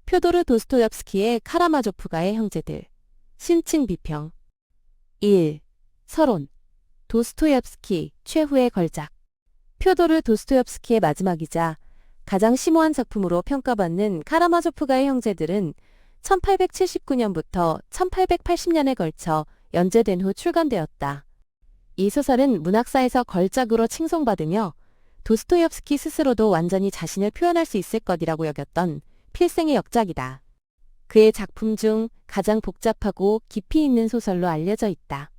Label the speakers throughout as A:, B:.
A: 표도르 도스토옙스키의 카라마조프가의 형제들. 신층 비평. 1. 서론. 도스토옙스키 최후의 걸작. 표도르 도스토옙스키의 마지막이자 가장 심오한 작품으로 평가받는 카라마조프가의 형제들은 1879년부터 1880년에 걸쳐 연재된 후 출간되었다. 이 소설은 문학사에서 걸작으로 칭송받으며 도스토옙스키 스스로도 완전히 자신을 표현할 수 있을 것이라고 여겼던 필생의 역작이다. 그의 작품 중 가장 복잡하고 깊이 있는 소설로 알려져 있다.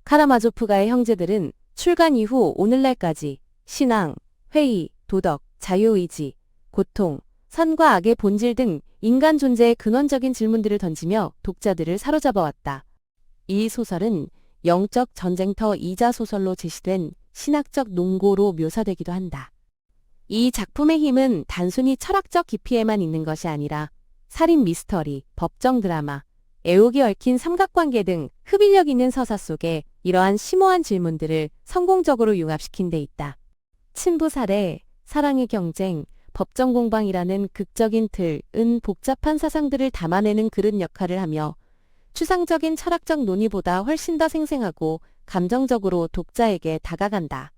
A: 카라마조프가의 형제들은 출간 이후 오늘날까지 신앙, 회의, 도덕, 자유의지, 고통, 선과 악의 본질 등 인간 존재의 근원적인 질문들을 던지며 독자들을 사로잡아왔다. 이 소설은 영적 전쟁터이자 소설로 제시된 신학적 논고로 묘사되기도 한다. 이 작품의 힘은 단순히 철학적 깊이에만 있는 것이 아니라 살인 미스터리, 법정 드라마, 애옥이 얽힌 삼각관계 등 흡입력 있는 서사 속에 이러한 심오한 질문들을 성공적으로 융합시킨 데 있다. 친부 살해, 사랑의 경쟁, 법정 공방이라는 극적인 틀은 복잡한 사상들을 담아내는 그릇 역할을 하며 추상적인 철학적 논의보다 훨씬 더 생생하고 감정적으로 독자에게 다가간다.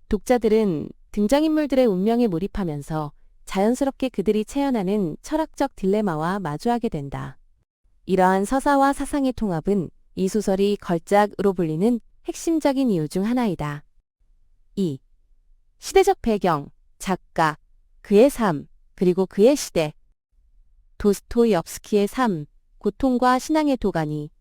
A: 독자들은 등장인물들의 운명에 몰입하면서 자연스럽게 그들이 체현하는 철학적 딜레마와 마주하게 된다. 이러한 서사와 사상의 통합은 이 소설이 걸작으로 불리는 핵심적인 이유 중 하나이다. 2. 시대적 배경, 작가, 그의 삶, 그리고 그의 시대. 도스토옙스키의 삶, 고통과 신앙의 도가니.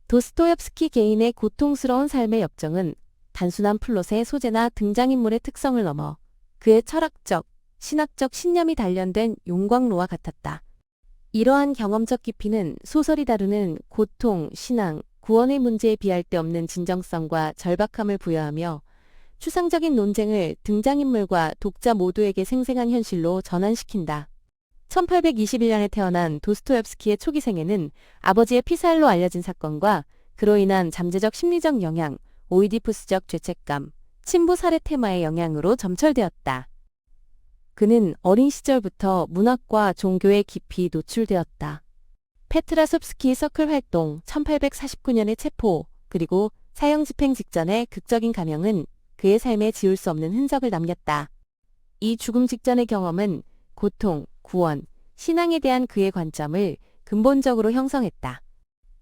A: 도스토옙스키 개인의 고통스러운 삶의 역정은 단순한 플롯의 소재나 등장인물의 특성을 넘어 그의 철학적, 신학적 신념이 단련된 용광로와 같았다. 이러한 경험적 깊이는 소설이 다루는 고통, 신앙, 구원의 문제에 비할 데 없는 진정성과 절박함을 부여하며 추상적인 논쟁을 등장인물과 독자 모두에게 생생한 현실로 전환시킨다. 1821년에 태어난 도스토옙스키의 초기 생애는 아버지의 피살로 알려진 사건과 그로 인한 잠재적 심리적 영향, 오이디푸스적 죄책감, 친부 살해 테마의 영향으로 점철되었다. 그는 어린 시절부터 문학과 종교에 깊이 노출되었다. 페트라소프스키 서클 활동, 1849년의 체포, 그리고 사형 집행 직전의 극적인 감형은 그의 삶에 지울 수 없는 흔적을 남겼다. 이 죽음 직전의 경험은 고통, 구원, 신앙에 대한 그의 관점을 근본적으로 형성했다.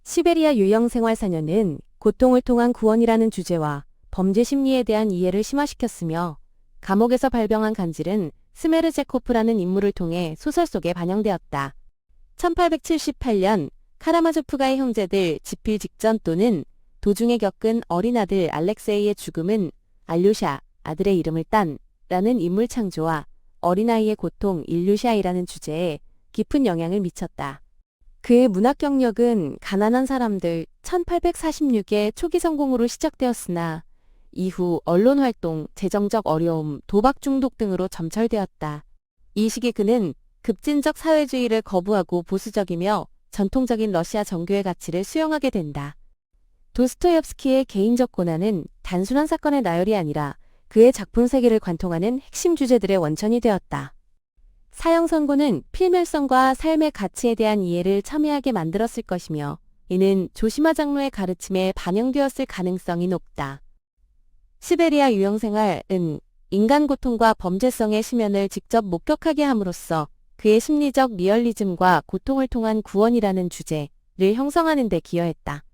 A: 시베리아 유형 생활 4년은 고통을 통한 구원이라는 주제와 범죄 심리에 대한 이해를 심화시켰으며 감옥에서 발병한 간질은 스메르제코프라는 인물을 통해 소설 속에 반영되었다. 1878년 카라마조프가의 형제들 집필 직전 또는 도중에 겪은 어린 아들 알렉세이의 죽음은 알류샤, 아들의 이름을 딴 라는 인물 창조와 어린아이의 고통 일류샤이라는 주제에 깊은 영향을 미쳤다. 그의 문학 경력은 가난한 사람들 1846의 초기 성공으로 시작되었으나 이후 언론 활동, 재정적 어려움, 도박 중독 등으로 점철되었다. 이 시기 그는 급진적 사회주의를 거부하고 보수적이며 전통적인 러시아 정교의 가치를 수용하게 된다. 도스토옙스키의 개인적 고난은 단순한 사건의 나열이 아니라 그의 작품 세계를 관통하는 핵심 주제들의 원천이 되었다. 사형 선고는 필멸성과 삶의 가치에 대한 이해를 첨예하게 만들었을 것이며 이는 조시마 장로의 가르침에 반영되었을 가능성이 높다. 시베리아 유형생활은 인간 고통과 범죄성의 심연을 직접 목격하게 함으로써 그의 심리적 리얼리즘과 고통을 통한 구원이라는 주제를 형성하는 데 기여했다.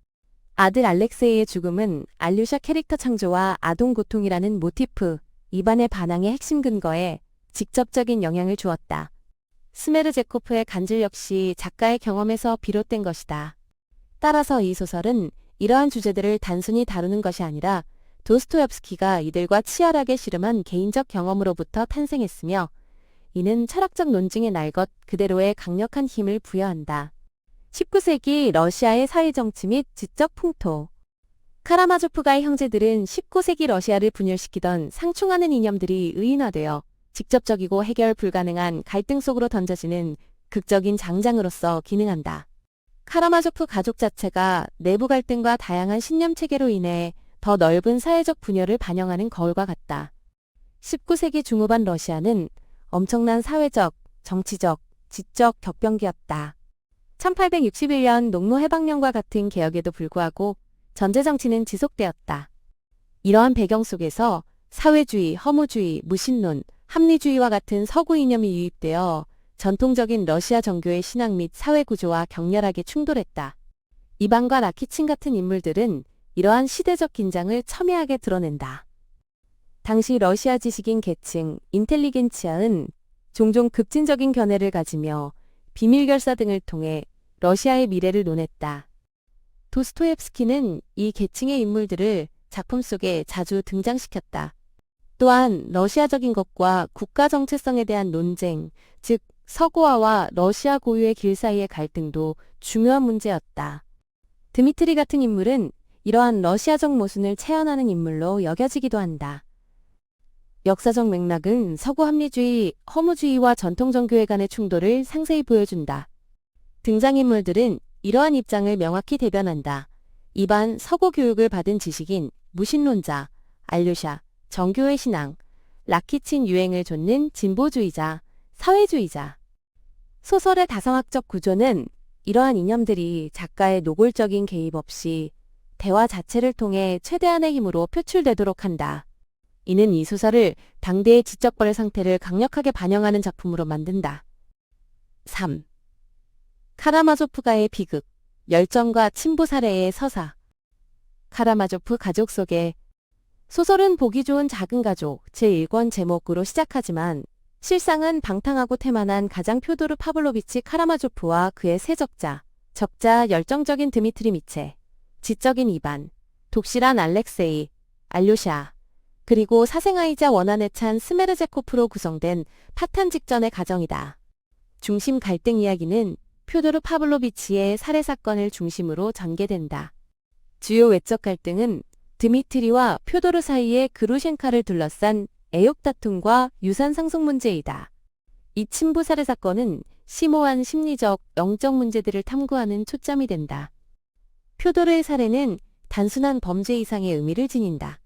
A: 아들 알렉세이의 죽음은 알류샤 캐릭터 창조와 아동 고통이라는 모티프, 이반의 반항의 핵심 근거에 직접적인 영향을 주었다. 스메르제코프의 간질 역시 작가의 경험에서 비롯된 것이다. 따라서 이 소설은 이러한 주제들을 단순히 다루는 것이 아니라 도스토옙스키가 이들과 치열하게 씨름한 개인적 경험으로부터 탄생했으며 이는 철학적 논증의 날 것 그대로의 강력한 힘을 부여한다. 19세기 러시아의 사회정치 및 지적 풍토. 카라마조프가의 형제들은 19세기 러시아를 분열시키던 상충하는 이념들이 의인화되어 직접적이고 해결 불가능한 갈등 속으로 던져지는 극적인 장장으로서 기능한다. 카라마조프 가족 자체가 내부 갈등과 다양한 신념 체계로 인해 더 넓은 사회적 분열을 반영하는 거울과 같다. 19세기 중후반 러시아는 엄청난 사회적, 정치적, 지적 격변기였다. 1861년 농노해방령과 같은 개혁에도 불구하고 전제정치는 지속되었다. 이러한 배경 속에서 사회주의, 허무주의, 무신론, 합리주의와 같은 서구 이념이 유입되어 전통적인 러시아 정교의 신앙 및 사회 구조와 격렬하게 충돌했다. 이반과 라키친 같은 인물들은 이러한 시대적 긴장을 첨예하게 드러낸다. 당시 러시아 지식인 계층, 인텔리겐치아는 종종 급진적인 견해를 가지며 비밀결사 등을 통해 러시아의 미래를 논했다. 도스토옙스키는 이 계층의 인물들을 작품 속에 자주 등장시켰다. 또한 러시아적인 것과 국가 정체성에 대한 논쟁, 즉 서구화와 러시아 고유의 길 사이의 갈등도 중요한 문제였다. 드미트리 같은 인물은 이러한 러시아적 모순을 체현하는 인물로 여겨지기도 한다. 역사적 맥락은 서구 합리주의, 허무주의와 전통 정교회 간의 충돌을 상세히 보여준다. 등장인물들은 이러한 입장을 명확히 대변한다. 이반 서구 교육을 받은 지식인, 무신론자, 알류샤, 정교회 신앙, 라키친 유행을 좇는 진보주의자, 사회주의자. 소설의 다성학적 구조는 이러한 이념들이 작가의 노골적인 개입 없이 대화 자체를 통해 최대한의 힘으로 표출되도록 한다. 이는 이 소설을 당대의 지적벌의 상태를 강력하게 반영하는 작품으로 만든다. 3. 카라마조프가의 비극, 열정과 친부 사례의 서사. 카라마조프 가족 소개. 소설은 보기 좋은 작은 가족 제1권 제목으로 시작하지만 실상은 방탕하고 태만한 가장 표도르 파블로비치 카라마조프와 그의 세 적자 열정적인 드미트리 미체, 지적인 이반, 독실한 알렉세이, 알료샤, 그리고 사생아이자 원한에 찬 스메르제코프로 구성된 파탄 직전의 가정이다. 중심 갈등 이야기는 표도르 파블로비치의 살해 사건을 중심으로 전개된다. 주요 외적 갈등은 드미트리와 표도르 사이의 그루셴카를 둘러싼 애욕 다툼과 유산 상속 문제이다. 이 친부 살해 사건은 심오한 심리적, 영적 문제들을 탐구하는 초점이 된다. 표도르의 살해는 단순한 범죄 이상의 의미를 지닌다.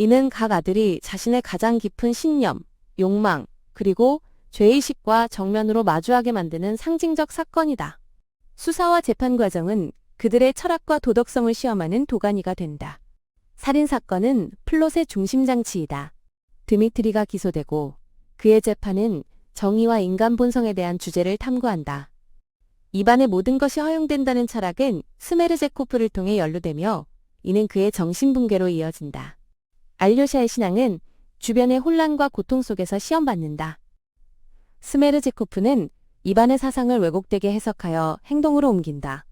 A: 이는 각 아들이 자신의 가장 깊은 신념, 욕망, 그리고 죄의식과 정면으로 마주하게 만드는 상징적 사건이다. 수사와 재판 과정은 그들의 철학과 도덕성을 시험하는 도가니가 된다. 살인사건은 플롯의 중심장치이다. 드미트리가 기소되고 그의 재판은 정의와 인간 본성에 대한 주제를 탐구한다. 이반의 모든 것이 허용된다는 철학은 스메르제코프를 통해 연루되며 이는 그의 정신붕괴로 이어진다. 알료샤의 신앙은 주변의 혼란과 고통 속에서 시험받는다. 스메르제코프는 이반의 사상을 왜곡되게 해석하여 행동으로 옮긴다.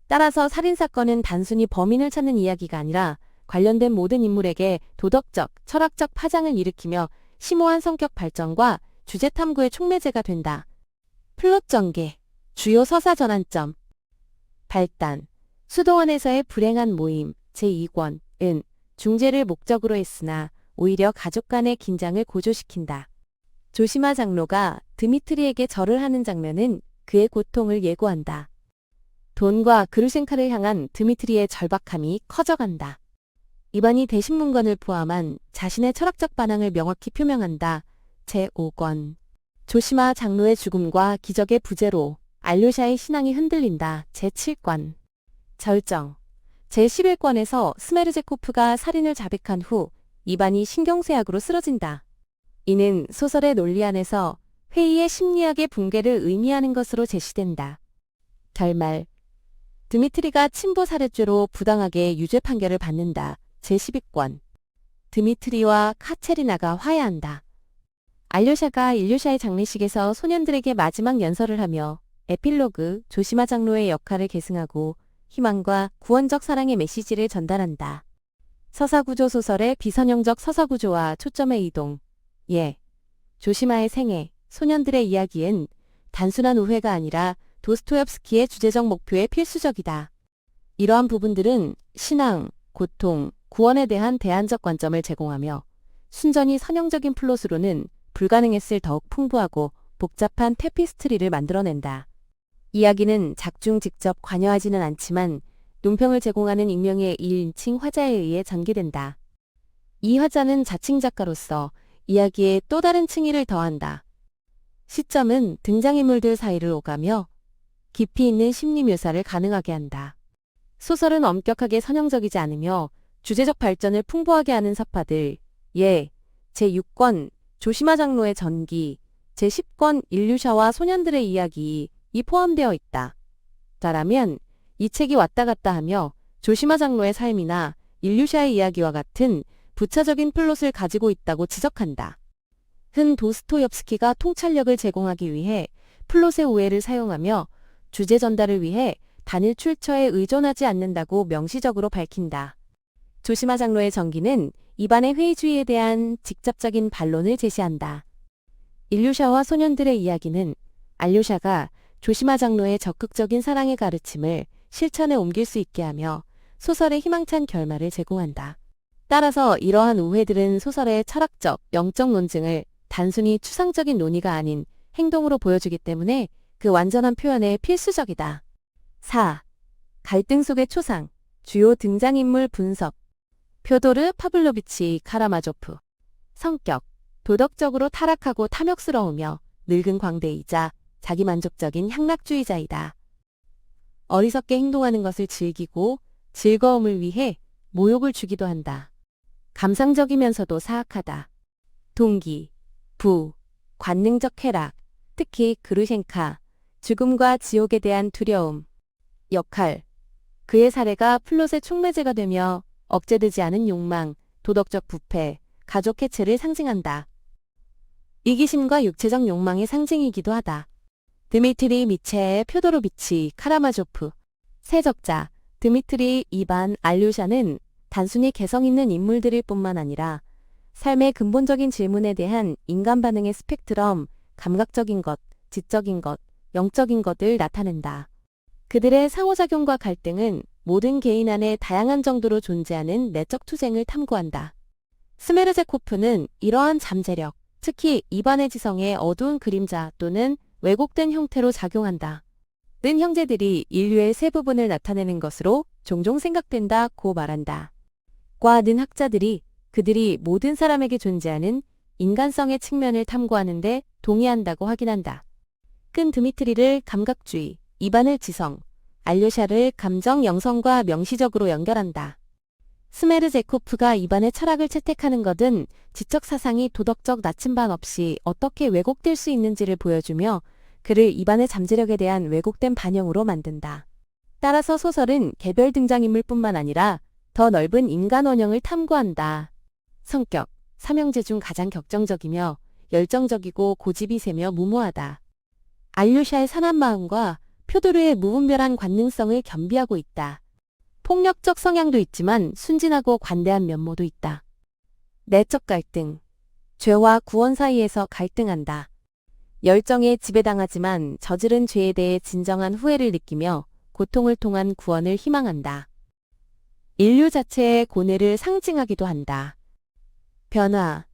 A: 따라서 살인사건은 단순히 범인을 찾는 이야기가 아니라 관련된 모든 인물에게 도덕적, 철학적 파장을 일으키며 심오한 성격 발전과 주제 탐구의 촉매제가 된다. 플롯 전개, 주요 서사 전환점. 발단, 수도원에서의 불행한 모임, 제2권은 중재를 목적으로 했으나 오히려 가족 간의 긴장을 고조시킨다. 조시마 장로가 드미트리에게 절을 하는 장면은 그의 고통을 예고한다. 돈과 그루셴카를 향한 드미트리의 절박함이 커져간다. 이반이 대신문건을 포함한 자신의 철학적 반항을 명확히 표명한다. 제5권. 조시마 장로의 죽음과 기적의 부재로 알료샤의 신앙이 흔들린다. 제7권. 절정. 제11권에서 스메르제코프가 살인을 자백한 후 이반이 신경쇠약으로 쓰러진다. 이는 소설의 논리 안에서 회의의 심리학의 붕괴를 의미하는 것으로 제시된다. 결말. 드미트리가 친부 살해죄로 부당하게 유죄 판결을 받는다. 제12권. 드미트리와 카체리나가 화해한다. 알료샤가 일류샤의 장례식에서 소년들에게 마지막 연설을 하며 에필로그 조시마 장로의 역할을 계승하고 희망과 구원적 사랑의 메시지를 전달한다. 서사구조 소설의 비선형적 서사구조와 초점의 이동. 조시마의 생애, 소년들의 이야기엔 단순한 우회가 아니라 도스토옙스키의 주제적 목표에 필수적이다. 이러한 부분들은 신앙, 고통, 구원에 대한 대안적 관점을 제공하며 순전히 선형적인 플롯으로는 불가능했을 더욱 풍부하고 복잡한 테피스트리를 만들어낸다. 이야기는 작중 직접 관여하지는 않지만 논평을 제공하는 익명의 1인칭 화자에 의해 전개된다. 이 화자는 자칭 작가로서 이야기에 또 다른 층위를 더한다. 시점은 등장인물들 사이를 오가며 깊이 있는 심리 묘사를 가능하게 한다. 소설은 엄격하게 선형적이지 않으며 주제적 발전을 풍부하게 하는 서파들, 예, 제6권 조시마 장로의 전기, 제10권 일류샤와 소년들의 이야기 이 포함되어 있다. 라면 이 책이 왔다 갔다 하며 조시마 장로의 삶이나 일류샤의 이야기와 같은 부차적인 플롯을 가지고 있다고 지적한다. 흔 도스토옙스키가 통찰력을 제공하기 위해 플롯의 오해를 사용하며 주제 전달을 위해 단일 출처에 의존하지 않는다고 명시적으로 밝힌다. 조시마 장로의 전기는 이반의 회의주의에 대한 직접적인 반론을 제시한다. 일류샤와 소년들의 이야기는 알류샤가 조시마 장로의 적극적인 사랑의 가르침을 실천에 옮길 수 있게 하며 소설의 희망찬 결말을 제공한다. 따라서 이러한 오해들은 소설의 철학적, 영적 논증을 단순히 추상적인 논의가 아닌 행동으로 보여주기 때문에 그 완전한 표현에 필수적이다. 4. 갈등 속의 초상, 주요 등장인물 분석. 표도르 파블로비치 카라마조프. 성격, 도덕적으로 타락하고 탐욕스러우며 늙은 광대이자 자기만족적인 향락주의자이다. 어리석게 행동하는 것을 즐기고 즐거움을 위해 모욕을 주기도 한다. 감상적이면서도 사악하다. 동기, 부, 관능적 쾌락, 특히 그루셴카, 죽음과 지옥에 대한 두려움. 역할, 그의 사례가 플롯의 촉매제가 되며 억제되지 않은 욕망, 도덕적 부패, 가족 해체를 상징한다. 이기심과 육체적 욕망의 상징이기도 하다. 드미트리 미체의 표도로비치 카라마조프. 세적자, 드미트리 이반 알류샤는 단순히 개성 있는 인물들일 뿐만 아니라 삶의 근본적인 질문에 대한 인간 반응의 스펙트럼, 감각적인 것, 지적인 것, 영적인 것을 나타낸다. 그들의 상호작용과 갈등은 모든 개인 안에 다양한 정도로 존재하는 내적 투쟁을 탐구한다. 스메르제코프는 이러한 잠재력, 특히 이반의 지성의 어두운 그림자 또는 왜곡된 형태로 작용한다. 는 형제들이 인류의 세 부분을 나타내는 것으로 종종 생각된다고 말한다. 과는 학자들이 그들이 모든 사람에게 존재하는 인간성의 측면을 탐구하는데 동의한다고 확인한다. 끈 드미트리를 감각주의, 이반을 지성, 알료샤를 감정 영성과 명시적으로 연결한다. 스메르제코프가 이반의 철학을 채택하는 것은 지적 사상이 도덕적 나침반 없이 어떻게 왜곡될 수 있는지를 보여주며 그를 이반의 잠재력에 대한 왜곡된 반영으로 만든다. 따라서 소설은 개별 등장인물뿐만 아니라 더 넓은 인간 원형을 탐구한다. 성격, 삼형제 중 가장 격정적이며 열정적이고 고집이 세며 무모하다. 알류샤의 산한 마음과 표도르의 무분별한 관능성을 겸비하고 있다. 폭력적 성향도 있지만 순진하고 관대한 면모도 있다. 내적 갈등, 죄와 구원 사이에서 갈등한다. 열정에 지배당하지만 저지른 죄에 대해 진정한 후회를 느끼며 고통을 통한 구원을 희망한다. 인류 자체의 고뇌를 상징하기도 한다. 변화,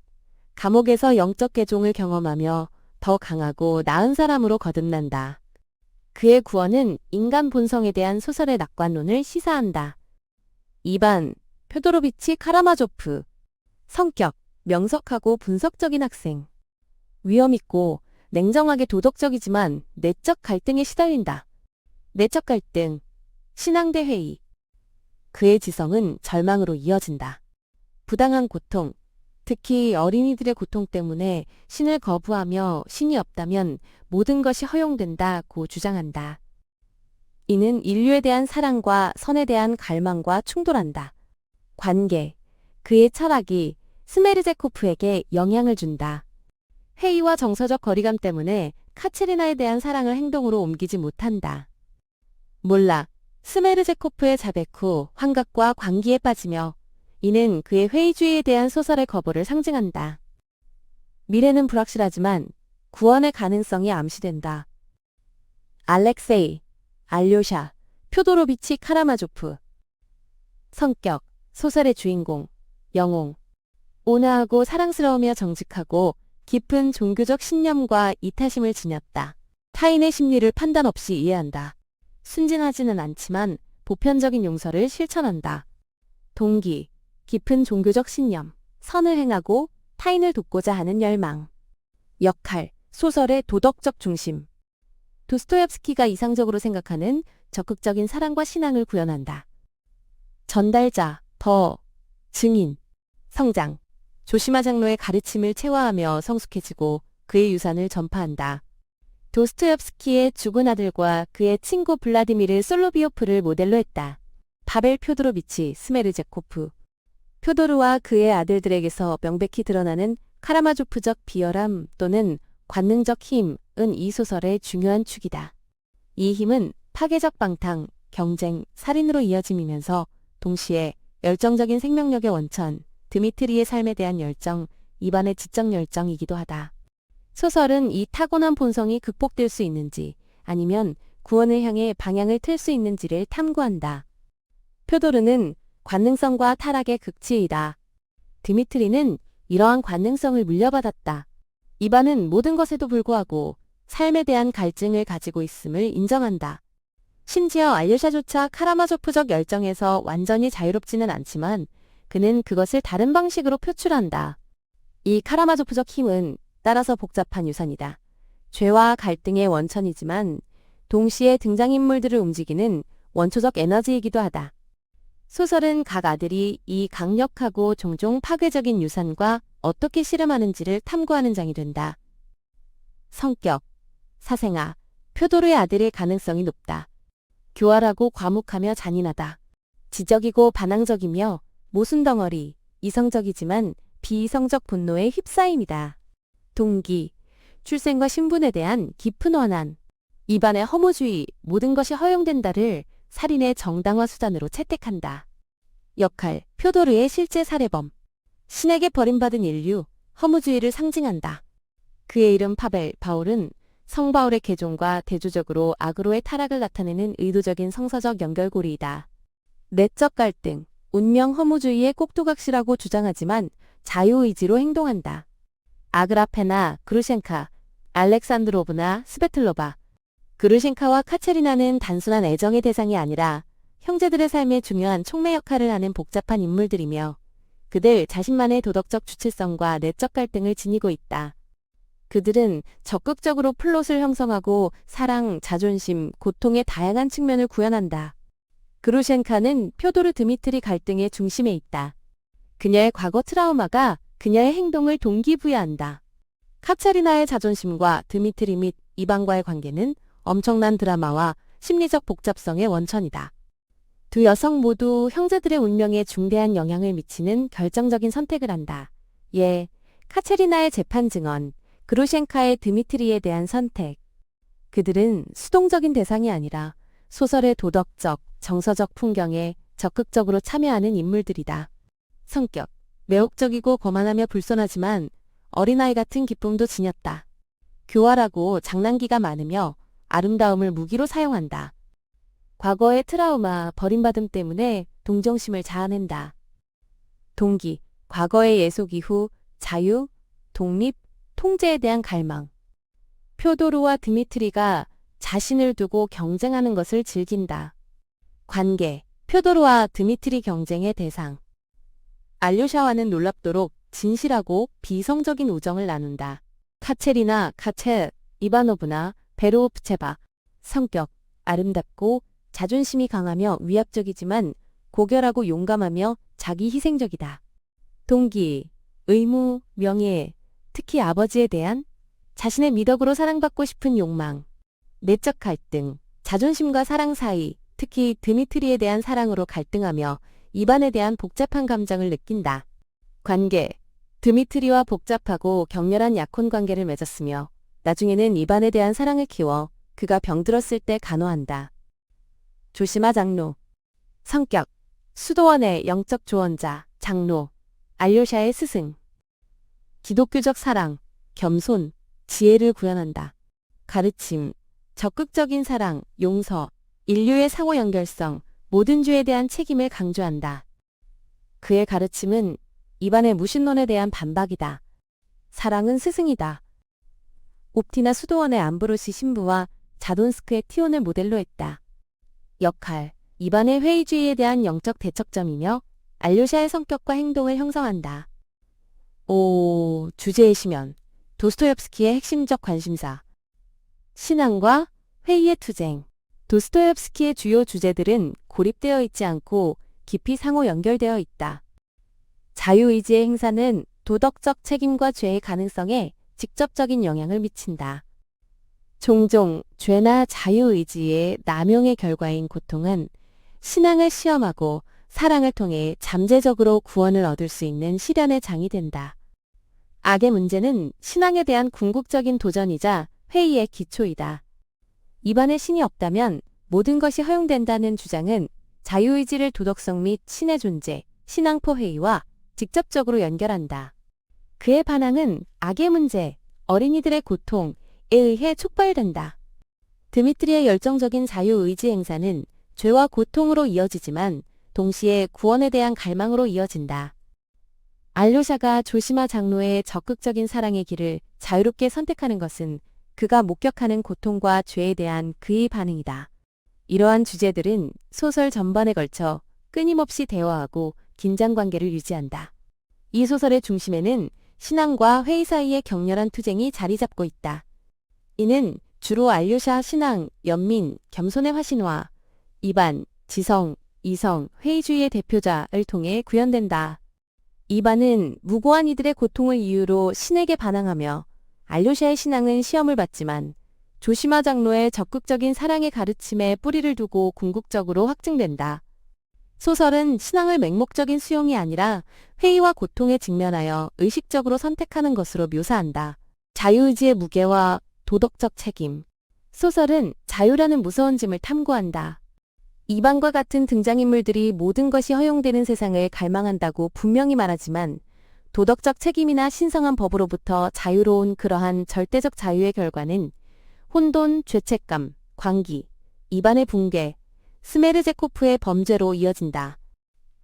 A: 감옥에서 영적 개종을 경험하며 더 강하고 나은 사람으로 거듭난다. 그의 구원은 인간 본성에 대한 소설의 낙관론을 시사한다. 2반, 표도로비치 카라마조프. 성격, 명석하고 분석적인 학생. 위험있고 냉정하게 도덕적이지만 내적 갈등에 시달린다. 내적 갈등, 신앙대 회의. 그의 지성은 절망으로 이어진다. 부당한 고통, 특히 어린이들의 고통 때문에 신을 거부하며 신이 없다면 모든 것이 허용된다고 주장한다. 이는 인류에 대한 사랑과 선에 대한 갈망과 충돌한다. 관계, 그의 철학이 스메르제코프에게 영향을 준다. 회의와 정서적 거리감 때문에 카체리나에 대한 사랑을 행동으로 옮기지 못한다. 몰락, 스메르제코프의 자백 후 환각과 광기에 빠지며 이는 그의 회의주의에 대한 소설의 거부를 상징한다. 미래는 불확실하지만 구원의 가능성이 암시된다. 알렉세이, 알료샤, 표도로비치 카라마조프. 성격, 소설의 주인공, 영웅. 온화하고 사랑스러우며 정직하고 깊은 종교적 신념과 이타심을 지녔다. 타인의 심리를 판단 없이 이해한다. 순진하지는 않지만 보편적인 용서를 실천한다. 동기, 깊은 종교적 신념, 선을 행하고 타인을 돕고자 하는 열망. 역할, 소설의 도덕적 중심. 도스토옙스키가 이상적으로 생각하는 적극적인 사랑과 신앙을 구현한다. 전달자, 증인, 성장. 조시마 장로의 가르침을 체화하며 성숙해지고 그의 유산을 전파한다. 도스토옙스키의 죽은 아들과 그의 친구 블라디미르 솔로비오프를 모델로 했다. 파벨 표도로비치 스메르제코프. 표도르와 그의 아들들에게서 명백히 드러나는 카라마조프적 비열함 또는 관능적 힘은 이 소설의 중요한 축이다. 이 힘은 파괴적 방탕, 경쟁, 살인으로 이어짐이면서 동시에 열정적인 생명력의 원천, 드미트리의 삶에 대한 열정, 이반의 지적 열정이기도 하다. 소설은 이 타고난 본성이 극복될 수 있는지 아니면 구원을 향해 방향을 틀 수 있는지를 탐구한다. 표도르는 관능성과 타락의 극치이다. 드미트리는 이러한 관능성을 물려받았다. 이반은 모든 것에도 불구하고 삶에 대한 갈증을 가지고 있음을 인정한다. 심지어 알료샤조차 카라마조프적 열정에서 완전히 자유롭지는 않지만 그는 그것을 다른 방식으로 표출한다. 이 카라마조프적 힘은 따라서 복잡한 유산이다. 죄와 갈등의 원천이지만 동시에 등장인물들을 움직이는 원초적 에너지이기도 하다. 소설은 각 아들이 이 강력하고 종종 파괴적인 유산과 어떻게 씨름하는지를 탐구하는 장이 된다. 성격, 사생아, 표도르의 아들일 가능성이 높다. 교활하고 과묵하며 잔인하다. 지적이고 반항적이며 모순덩어리, 이성적이지만 비이성적 분노에 휩싸임이다. 동기, 출생과 신분에 대한 깊은 원한, 이반의 허무주의, 모든 것이 허용된다를 살인의 정당화 수단으로 채택한다. 역할, 표도르의 실제 살해범. 신에게 버림받은 인류, 허무주의를 상징한다. 그의 이름 파벨, 바울은 성바울의 개종과 대조적으로 아그로의 타락을 나타내는 의도적인 성서적 연결고리이다. 내적 갈등, 운명 허무주의의 꼭두각시라고 주장하지만 자유의지로 행동한다. 아그라페나 그루셴카, 알렉산드로브나 스베틀로바. 그루셴카와 카체리나는 단순한 애정의 대상이 아니라 형제들의 삶에 중요한 촉매 역할을 하는 복잡한 인물들이며 그들 자신만의 도덕적 주체성과 내적 갈등을 지니고 있다. 그들은 적극적으로 플롯을 형성하고 사랑, 자존심, 고통의 다양한 측면을 구현한다. 그루셴카는 표도르 드미트리 갈등의 중심에 있다. 그녀의 과거 트라우마가 그녀의 행동을 동기부여한다. 카체리나의 자존심과 드미트리 및 이방과의 관계는 엄청난 드라마와 심리적 복잡성의 원천이다. 두 여성 모두 형제들의 운명에 중대한 영향을 미치는 결정적인 선택을 한다. 카체리나의 재판 증언, 그루셴카의 드미트리에 대한 선택. 그들은 수동적인 대상이 아니라 소설의 도덕적, 정서적 풍경에 적극적으로 참여하는 인물들이다. 성격, 매혹적이고 거만하며 불손하지만 어린아이 같은 기쁨도 지녔다. 교활하고 장난기가 많으며 아름다움을 무기로 사용한다. 과거의 트라우마, 버림받음 때문에 동정심을 자아낸다. 동기, 과거의 예속 이후 자유, 독립, 통제에 대한 갈망. 표도르와 드미트리가 자신을 두고 경쟁하는 것을 즐긴다. 관계, 표도르와 드미트리 경쟁의 대상. 알료샤와는 놀랍도록 진실하고 비성적인 우정을 나눈다. 카체리나, 이바노브나, 베로오프체바. 성격, 아름답고 자존심이 강하며 위압적이지만 고결하고 용감하며 자기 희생적이다. 동기, 의무, 명예, 특히 아버지에 대한 자신의 미덕으로 사랑받고 싶은 욕망. 내적 갈등, 자존심과 사랑 사이, 특히 드미트리에 대한 사랑으로 갈등하며 이반에 대한 복잡한 감정을 느낀다. 관계, 드미트리와 복잡하고 격렬한 약혼 관계를 맺었으며 나중에는 이반에 대한 사랑을 키워 그가 병들었을 때 간호한다. 조시마 장로. 성격, 수도원의 영적 조언자, 장로, 알료샤의 스승. 기독교적 사랑, 겸손, 지혜를 구현한다. 가르침, 적극적인 사랑, 용서, 인류의 상호 연결성, 모든 죄에 대한 책임을 강조한다. 그의 가르침은 이반의 무신론에 대한 반박이다. 사랑은 스승이다. 옵티나 수도원의 암브로시 신부와 자돈스크의 티온을 모델로 했다. 역할, 이반의 회의주의에 대한 영적 대척점이며 알료샤의 성격과 행동을 형성한다. 주제의 심연, 도스토옙스키의 핵심적 관심사. 신앙과 회의의 투쟁. 도스토옙스키의 주요 주제들은 고립되어 있지 않고 깊이 상호 연결되어 있다. 자유의지의 행사는 도덕적 책임과 죄의 가능성에 직접적인 영향을 미친다. 종종 죄나 자유의지의 남용의 결과인 고통은 신앙을 시험하고 사랑을 통해 잠재적으로 구원을 얻을 수 있는 시련의 장이 된다. 악의 문제는 신앙에 대한 궁극적인 도전이자 회의의 기초이다. 입안에 신이 없다면 모든 것이 허용된다는 주장은 자유의지를 도덕성 및 신의 존재, 신앙포 회의와 직접적으로 연결한다. 그의 반항은 악의 문제, 어린이들의 고통에 의해 촉발된다. 드미트리의 열정적인 자유의지 행사는 죄와 고통으로 이어지지만 동시에 구원에 대한 갈망으로 이어진다. 알료샤가 조시마 장로의 적극적인 사랑의 길을 자유롭게 선택하는 것은 그가 목격하는 고통과 죄에 대한 그의 반응이다. 이러한 주제들은 소설 전반에 걸쳐 끊임없이 대화하고 긴장관계를 유지한다. 이 소설의 중심에는 신앙과 회의 사이의 격렬한 투쟁이 자리 잡고 있다. 이는 주로 알료샤 신앙, 연민, 겸손의 화신화, 이반, 지성, 이성, 회의주의의 대표자를 통해 구현된다. 이반은 무고한 이들의 고통을 이유로 신에게 반항하며 알료샤의 신앙은 시험을 받지만 조시마 장로의 적극적인 사랑의 가르침에 뿌리를 두고 궁극적으로 확증된다. 소설은 신앙을 맹목적인 수용이 아니라 회의와 고통에 직면하여 의식적으로 선택하는 것으로 묘사한다. 자유의지의 무게와 도덕적 책임. 소설은 자유라는 무서운 짐을 탐구한다. 이반과 같은 등장인물들이 모든 것이 허용되는 세상을 갈망한다고 분명히 말하지만 도덕적 책임이나 신성한 법으로부터 자유로운 그러한 절대적 자유의 결과는 혼돈, 죄책감, 광기, 이반의 붕괴, 스메르제코프의 범죄로 이어진다.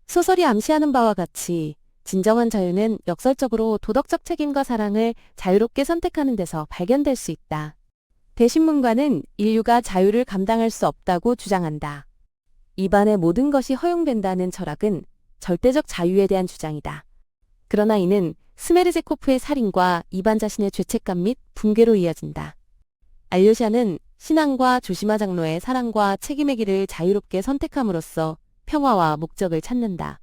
A: 소설이 암시하는 바와 같이 진정한 자유는 역설적으로 도덕적 책임과 사랑을 자유롭게 선택하는 데서 발견될 수 있다. 대신문과는 인류가 자유를 감당할 수 없다고 주장한다. 이반의 모든 것이 허용된다는 철학은 절대적 자유에 대한 주장이다. 그러나 이는 스메르제코프의 살인과 이반 자신의 죄책감 및 붕괴로 이어진다. 알료샤는 신앙과 조시마 장로의 사랑과 책임의 길을 자유롭게 선택함으로써 평화와 목적을 찾는다.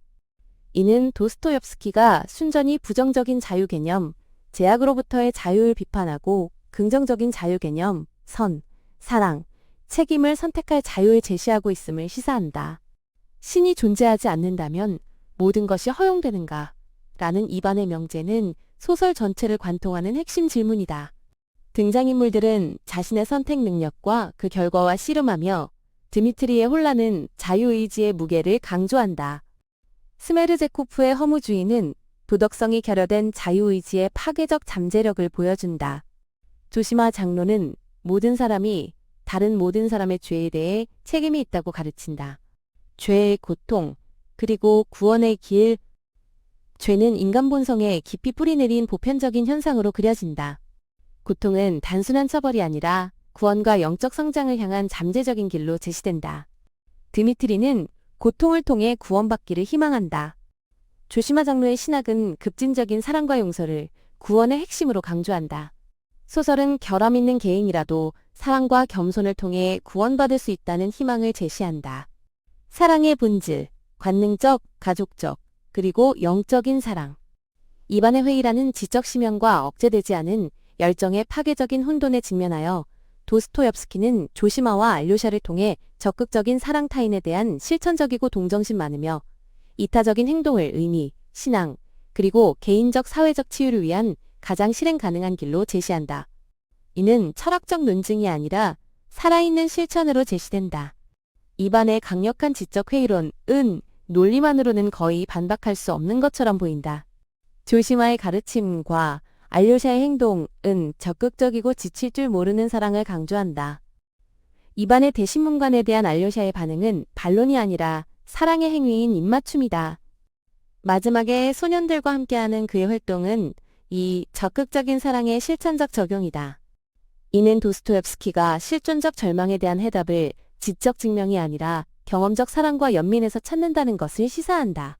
A: 이는 도스토옙스키가 순전히 부정적인 자유 개념, 제약으로부터의 자유를 비판하고 긍정적인 자유 개념, 선, 사랑, 책임을 선택할 자유를 제시하고 있음을 시사한다. 신이 존재하지 않는다면 모든 것이 허용되는가? 라는 이반의 명제는 소설 전체를 관통하는 핵심 질문이다. 등장인물들은 자신의 선택 능력과 그 결과와 씨름하며 드미트리의 혼란은 자유의지의 무게를 강조한다. 스메르제코프의 허무주의는 도덕성이 결여된 자유의지의 파괴적 잠재력을 보여준다. 조시마 장로는 모든 사람이 다른 모든 사람의 죄에 대해 책임이 있다고 가르친다. 죄의 고통, 그리고 구원의 길. 죄는 인간 본성에 깊이 뿌리내린 보편적인 현상으로 그려진다. 고통은 단순한 처벌이 아니라 구원과 영적 성장을 향한 잠재적인 길로 제시된다. 드미트리는 고통을 통해 구원받기를 희망한다. 조시마 장로의 신학은 급진적인 사랑과 용서를 구원의 핵심으로 강조한다. 소설은 결함 있는 개인이라도 사랑과 겸손을 통해 구원받을 수 있다는 희망을 제시한다. 사랑의 본질, 관능적, 가족적, 그리고 영적인 사랑. 이반의 회의라는 지적 심연과 억제되지 않은 열정의 파괴적인 혼돈에 직면하여 도스토옙스키는 조시마와 알료샤를 통해 적극적인 사랑 타인에 대한 실천적이고 동정심 많으며 이타적인 행동을 의미, 신앙, 그리고 개인적 사회적 치유를 위한 가장 실행 가능한 길로 제시한다. 이는 철학적 논증이 아니라 살아있는 실천으로 제시된다. 이반의 강력한 지적 회의론은 논리만으로는 거의 반박할 수 없는 것처럼 보인다. 조시마의 가르침과 알료샤의 행동은 적극적이고 지칠 줄 모르는 사랑을 강조한다. 이반의 대신문관에 대한 알료샤의 반응은 반론이 아니라 사랑의 행위인 입맞춤이다. 마지막에 소년들과 함께하는 그의 활동은 이 적극적인 사랑의 실천적 적용이다. 이는 도스토옙스키가 실존적 절망에 대한 해답을 지적 증명이 아니라 경험적 사랑과 연민에서 찾는다는 것을 시사한다.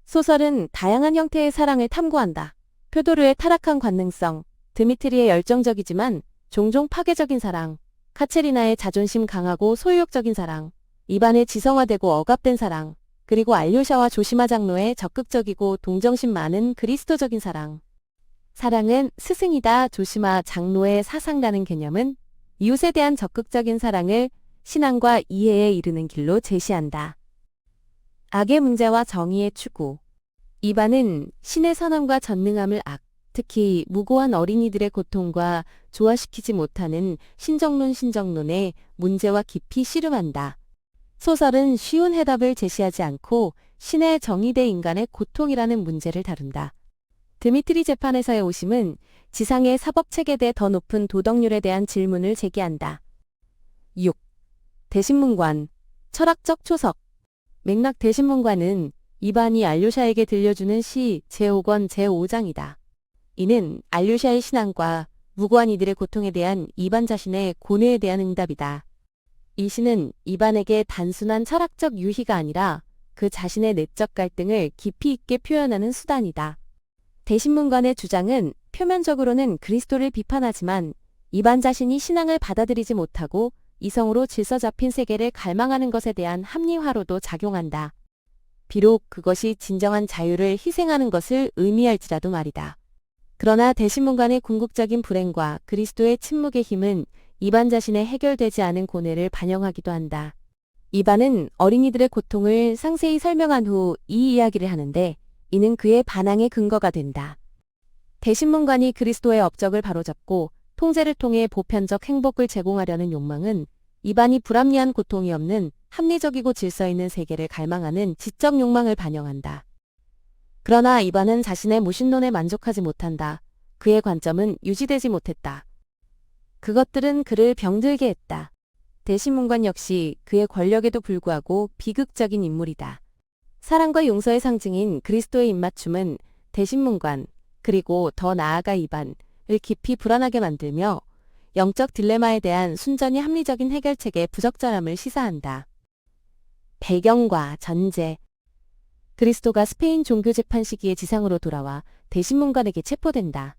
A: 소설은 다양한 형태의 사랑을 탐구한다. 표도르의 타락한 관능성, 드미트리의 열정적이지만 종종 파괴적인 사랑, 카체리나의 자존심 강하고 소유욕적인 사랑, 이반의 지성화되고 억압된 사랑, 그리고 알료샤와 조시마 장로의 적극적이고 동정심 많은 그리스도적인 사랑. 사랑은 스승이다. 조시마 장로의 사상가는 개념은 이웃에 대한 적극적인 사랑을 신앙과 이해에 이르는 길로 제시한다. 악의 문제와 정의의 추구. 이반은 신의 선함과 전능함을 특히 무고한 어린이들의 고통과 조화시키지 못하는 신정론의 문제와 깊이 씨름한다. 소설은 쉬운 해답을 제시하지 않고 신의 정의 대 인간의 고통이라는 문제를 다룬다. 드미트리 재판에서의 오심은 지상의 사법체계에 대해 더 높은 도덕률에 대한 질문을 제기한다. 6. 대신문관, 철학적 초석. 맥락. 대신문관은 이반이 알료샤에게 들려주는 시 제5권 제5장이다. 이는 알료샤의 신앙과 무고한 이들의 고통에 대한 이반 자신의 고뇌에 대한 응답이다. 이 시는 이반에게 단순한 철학적 유희가 아니라 그 자신의 내적 갈등을 깊이 있게 표현하는 수단이다. 대신문관의 주장은 표면적으로는 그리스도를 비판하지만 이반 자신이 신앙을 받아들이지 못하고 이성으로 질서 잡힌 세계를 갈망하는 것에 대한 합리화로도 작용한다. 비록 그것이 진정한 자유를 희생하는 것을 의미할지라도 말이다. 그러나 대신문관의 궁극적인 불행과 그리스도의 침묵의 힘은 이반 자신의 해결되지 않은 고뇌를 반영하기도 한다. 이반은 어린이들의 고통을 상세히 설명한 후 이 이야기를 하는데 이는 그의 반항의 근거가 된다. 대신문관이 그리스도의 업적을 바로잡고 통제를 통해 보편적 행복을 제공하려는 욕망은 이반이 불합리한 고통이 없는 합리적이고 질서 있는 세계를 갈망하는 지적 욕망을 반영한다. 그러나 이반은 자신의 무신론에 만족하지 못한다. 그의 관점은 유지되지 못했다. 그것들은 그를 병들게 했다. 대신문관 역시 그의 권력에도 불구하고 비극적인 인물이다. 사랑과 용서의 상징인 그리스도의 입맞춤은 대신문관, 그리고 더 나아가 이반을 깊이 불안하게 만들며 영적 딜레마에 대한 순전히 합리적인 해결책의 부적절함을 시사한다. 배경과 전제. 그리스도가 스페인 종교재판 시기에 지상으로 돌아와 대신문관에게 체포된다.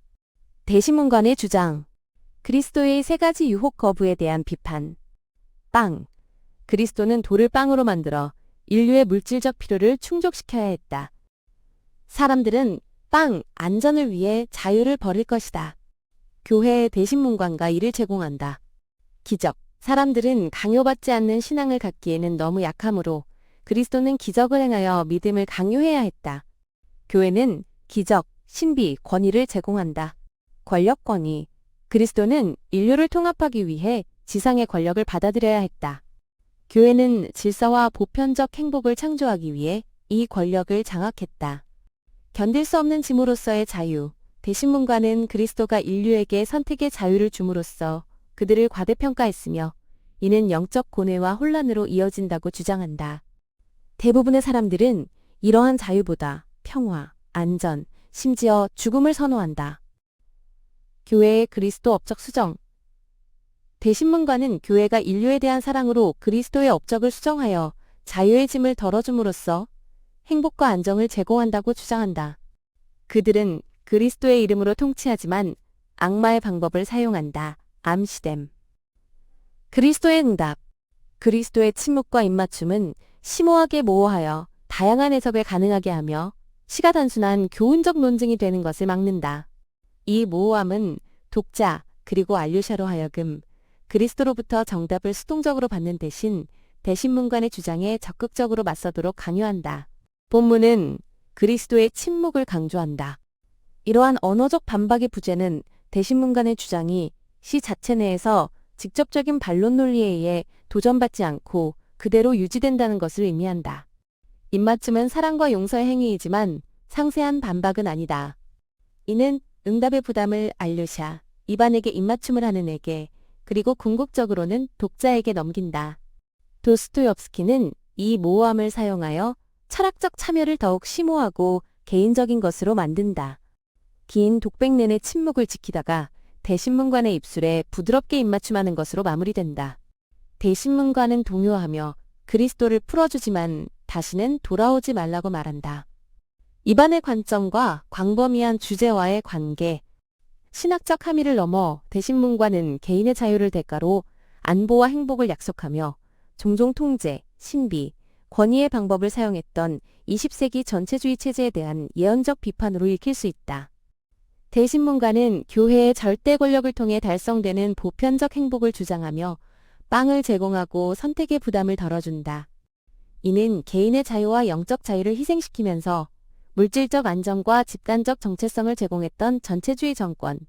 A: 대신문관의 주장. 그리스도의 세 가지 유혹 거부에 대한 비판. 빵. 그리스도는 돌을 빵으로 만들어 인류의 물질적 필요를 충족시켜야 했다. 사람들은 빵, 안전을 위해 자유를 버릴 것이다. 교회의 대신문관과 이를 제공한다. 기적. 사람들은 강요받지 않는 신앙을 갖기에는 너무 약하므로 그리스도는 기적을 행하여 믿음을 강요해야 했다. 교회는 기적, 신비, 권위를 제공한다. 권력 권위. 그리스도는 인류를 통합하기 위해 지상의 권력을 받아들여야 했다. 교회는 질서와 보편적 행복을 창조하기 위해 이 권력을 장악했다. 견딜 수 없는 짐으로서의 자유. 대신문관은 그리스도가 인류에게 선택의 자유를 줌으로써 그들을 과대평가했으며 이는 영적 고뇌와 혼란으로 이어진다고 주장한다. 대부분의 사람들은 이러한 자유보다 평화, 안전, 심지어 죽음을 선호한다. 교회의 그리스도 업적 수정. 대신문관은 교회가 인류에 대한 사랑으로 그리스도의 업적을 수정하여 자유의 짐을 덜어줌으로써 행복과 안정을 제공한다고 주장한다. 그들은 그리스도의 이름으로 통치하지만 악마의 방법을 사용한다. 암시됨. 그리스도의 응답. 그리스도의 침묵과 입맞춤은 심오하게 모호하여 다양한 해석을 가능하게 하며 시가 단순한 교훈적 논증이 되는 것을 막는다. 이 모호함은 독자 그리고 알류샤로 하여금 그리스도로부터 정답을 수동적으로 받는 대신 대신문관의 주장에 적극적으로 맞서도록 강요한다. 본문은 그리스도의 침묵을 강조한다. 이러한 언어적 반박의 부재는 대신문관의 주장이 시 자체 내에서 직접적인 반론 논리에 의해 도전받지 않고 그대로 유지된다는 것을 의미한다. 입맞춤은 사랑과 용서의 행위이지만 상세한 반박은 아니다. 이는 응답의 부담을 알류샤, 이반에게 입맞춤을 하는 에게, 그리고 궁극적으로는 독자에게 넘긴다. 도스토옙스키는 이 모호함을 사용하여 철학적 참여를 더욱 심오하고 개인적인 것으로 만든다. 긴 독백 내내 침묵을 지키다가 대신문관의 입술에 부드럽게 입맞춤하는 것으로 마무리된다. 대신문관은 동요하며 그리스도를 풀어주지만 다시는 돌아오지 말라고 말한다. 이반의 관점과 광범위한 주제와의 관계. 신학적 함의를 넘어 대신문과는 개인의 자유를 대가로 안보와 행복을 약속하며 종종 통제, 신비, 권위의 방법을 사용했던 20세기 전체주의 체제에 대한 예언적 비판으로 읽힐 수 있다. 대신문과는 교회의 절대 권력을 통해 달성되는 보편적 행복을 주장하며 빵을 제공하고 선택의 부담을 덜어준다. 이는 개인의 자유와 영적 자유를 희생시키면서 물질적 안정과 집단적 정체성을 제공했던 전체주의 정권,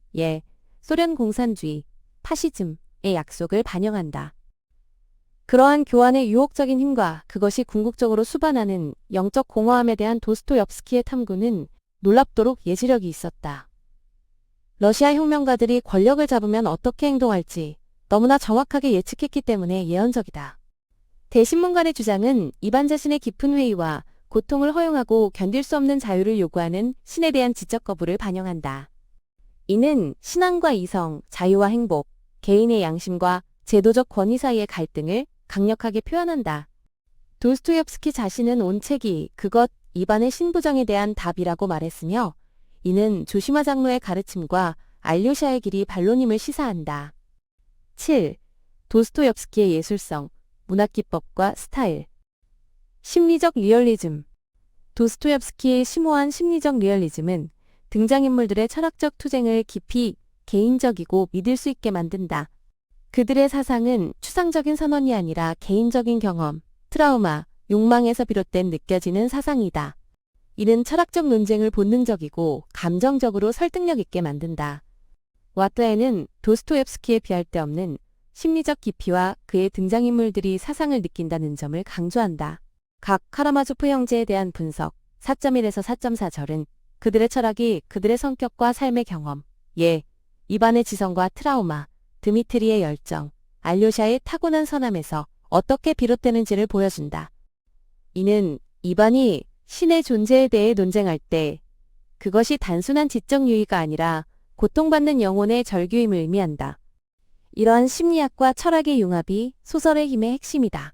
A: 소련 공산주의, 파시즘의 약속을 반영한다. 그러한 교환의 유혹적인 힘과 그것이 궁극적으로 수반하는 영적 공허함에 대한 도스토옙스키의 탐구는 놀랍도록 예지력이 있었다. 러시아 혁명가들이 권력을 잡으면 어떻게 행동할지 너무나 정확하게 예측했기 때문에 예언적이다. 대신문간의 주장은 이반 자신의 깊은 회의와 고통을 허용하고 견딜 수 없는 자유를 요구하는 신에 대한 지적 거부를 반영한다. 이는 신앙과 이성, 자유와 행복, 개인의 양심과 제도적 권위 사이의 갈등을 강력하게 표현한다. 도스토옙스키 자신은 온 책이 그것, 이반의 신부정에 대한 답이라고 말했으며 이는 조시마 장로의 가르침과 알료샤의 길이 반론임을 시사한다. 7. 도스토옙스키의 예술성, 문학기법과 스타일. 심리적 리얼리즘. 도스토옙스키의 심오한 심리적 리얼리즘은 등장인물들의 철학적 투쟁을 깊이 개인적이고 믿을 수 있게 만든다. 그들의 사상은 추상적인 선언이 아니라 개인적인 경험, 트라우마, 욕망에서 비롯된 느껴지는 사상이다. 이는 철학적 논쟁을 본능적이고 감정적으로 설득력 있게 만든다. 와트에는 도스토옙스키에 비할 데 없는 심리적 깊이와 그의 등장인물들이 사상을 느낀다는 점을 강조한다. 각 카라마조프 형제에 대한 분석 4.1에서 4.4절은 그들의 철학이 그들의 성격과 삶의 경험, 이반의 지성과 트라우마, 드미트리의 열정, 알료샤의 타고난 선함에서 어떻게 비롯되는지를 보여준다. 이는 이반이 신의 존재에 대해 논쟁할 때 그것이 단순한 지적 유의가 아니라 고통받는 영혼의 절규임을 의미한다. 이러한 심리학과 철학의 융합이 소설의 힘의 핵심이다.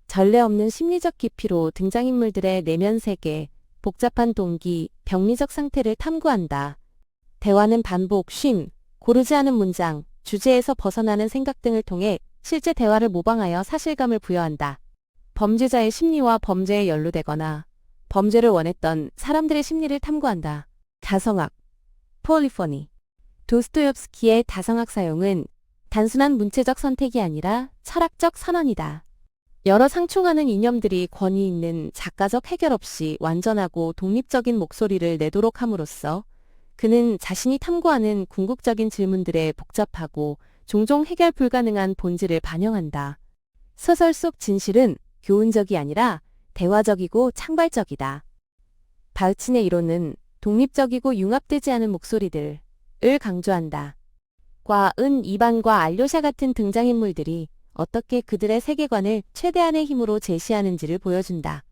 A: 전례 없는 심리적 깊이로 등장인물들의 내면 세계, 복잡한 동기, 병리적 상태를 탐구한다. 대화는 반복, 쉼, 고르지 않은 문장, 주제에서 벗어나는 생각 등을 통해 실제 대화를 모방하여 사실감을 부여한다. 범죄자의 심리와 범죄에 연루되거나 범죄를 원했던 사람들의 심리를 탐구한다. 다성학, 폴리포니. 도스토옙스키의 다성학 사용은 단순한 문체적 선택이 아니라 철학적 선언이다. 여러 상충하는 이념들이 권위 있는 작가적 해결 없이 완전하고 독립적인 목소리를 내도록 함으로써 그는 자신이 탐구하는 궁극적인 질문들의 복잡하고 종종 해결 불가능한 본질을 반영한다. 소설 속 진실은 교훈적이 아니라 대화적이고 창발적이다. 바흐친의 이론은 독립적이고 융합되지 않은 목소리들을 강조한다. 과, 이반과 알료샤 같은 등장인물들이 어떻게 그들의 세계관을 최대한의 힘으로 제시하는지를 보여준다.